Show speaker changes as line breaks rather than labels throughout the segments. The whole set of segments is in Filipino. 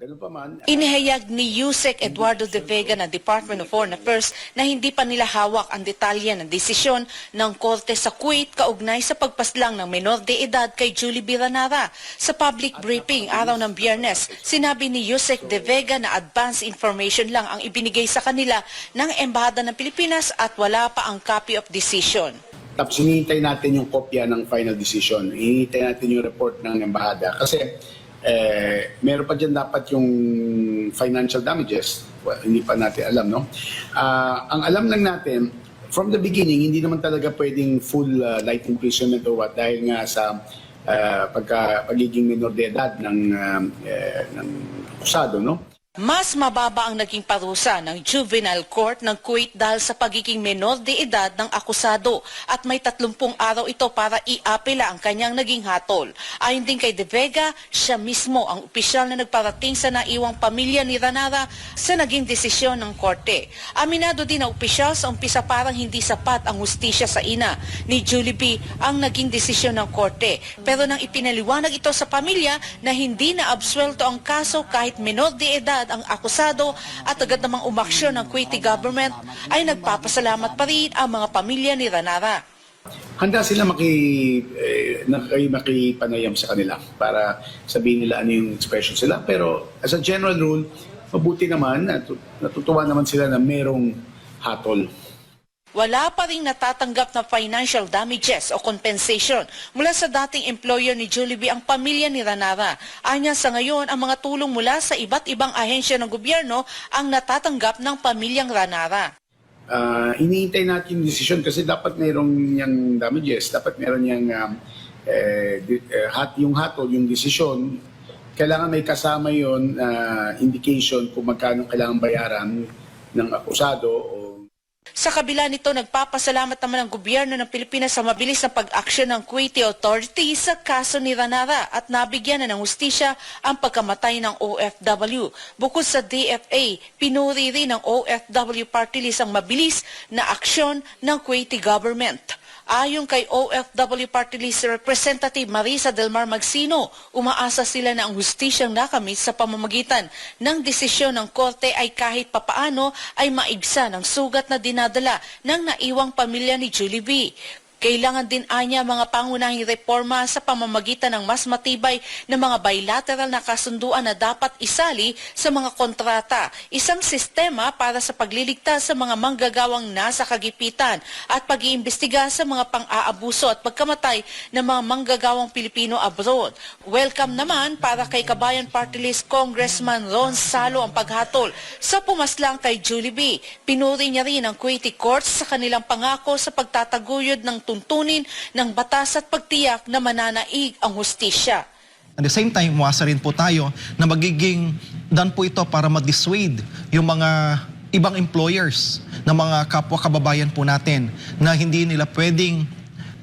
Ganun pa man.
Inihayag ni Yusek Eduardo de Vega ng Department of Foreign Affairs na hindi pa nila hawak ang detalye ng desisyon ng Korte sa Kuwait kaugnay sa pagpaslang ng menor de edad kay Julie Biranara. Sa public briefing araw ng Biyernes, sinabi ni Yusek de Vega na advance information lang ang ibinigay sa kanila ng Embahada ng Pilipinas at wala pa ang copy of decision.
Tapos hinihintay natin yung kopya ng final decision. Hinihintay natin yung report ng Embahada. Kasi meron pa dyan dapat yung financial damages. Well, hindi pa natin alam, no? Ang alam lang natin, from the beginning, hindi naman talaga pwedeng full life imprisonment or what dahil nga sa pagiging minor de edad ng akusado, no?
Mas mababa ang naging parusa ng Juvenile Court ng Kuwait dahil sa pagiging menor de edad ng akusado at may 30 araw ito para iapela ang kanyang naging hatol. Ayon din kay De Vega, siya mismo ang opisyal na nagparating sa naiwang pamilya ni Ranara sa naging desisyon ng korte. Aminado din na opisyal sa umpisa parang hindi sapat ang hustisya sa ina ni Julie B ang naging desisyon ng korte. Pero nang ipinaliwanag ito sa pamilya na hindi na absuelto ang kaso kahit menor de edad ang akusado at agad namang umaksyon ng Kuwaiti government, ay nagpapasalamat pa rin ang mga pamilya ni Ranara.
Handa sila makipanayam sa kanila para sabihin nila ano yung expression sila. Pero as a general rule, mabuti naman, natutuwa naman sila na merong hatol.
Wala pa ring natatanggap na financial damages o compensation mula sa dating employer ni Julie B ang pamilya ni Ranara. Anya sa ngayon, ang mga tulong mula sa iba't ibang ahensya ng gobyerno ang natatanggap ng pamilyang Ranara.
Iniintay natin yung decision kasi dapat mayroong yung damages, dapat mayroon yung yung hatol, yung decision. Kailangan may kasama yon indication kung magkano kailangan bayaran ng akusado o
Sa kabila nito, nagpapasalamat naman ang gobyerno ng Pilipinas sa mabilis na pag-aksyon ng Kuwaiti authorities sa kaso ni Ranara at nabigyan na ng hustisya ang pagkamatay ng OFW. Bukod sa DFA, pinuri rin ng OFW party list ang mabilis na aksyon ng Kuwaiti government. Ayon kay OFW Party List Representative Marisa Delmar Magsino, umaasa sila na ang hustisyang nakamit sa pamamagitan ng desisyon ng korte ay kahit papaano ay maigsa ng sugat na dinadala ng naiwang pamilya ni Julie B. Kailangan din anya mga pangunahing reforma sa pamamagitan ng mas matibay na mga bilateral na kasunduan na dapat isali sa mga kontrata, isang sistema para sa pagliligtas sa mga manggagawang nasa kagipitan at pag-iimbestiga sa mga pang-aabuso at pagkamatay ng mga manggagawang Pilipino abroad. Welcome naman para kay Kabayan Party List Congressman Ron Salo ang paghatol sa pumaslang kay Julie B. Pinuri niya rin ang Kuwaiti courts sa kanilang pangako sa pagtataguyod ng tuntunin ng batas at pagtiyak na mananaig ang hustisya.
At the same time, umasa rin po tayo na magiging done po ito para ma-dissuade yung mga ibang employers ng mga kapwa-kababayan po natin na hindi nila pwedeng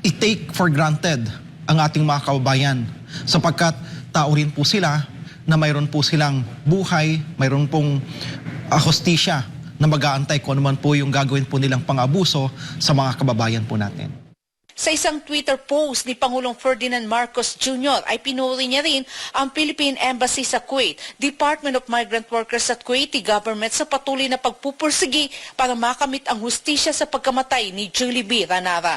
i-take for granted ang ating mga kababayan sapagkat tao rin po sila na mayroon po silang buhay, mayroon pong hustisya na mag-aantay kung ano man po yung gagawin po nilang pang-abuso sa mga kababayan po natin.
Sa isang Twitter post ni Pangulong Ferdinand Marcos Jr. ay pinuri niya rin ang Philippine Embassy sa Kuwait, Department of Migrant Workers at Kuwaiti government sa patuloy na pagpupursigi para makamit ang hustisya sa pagkamatay ni Julie B. Ranara.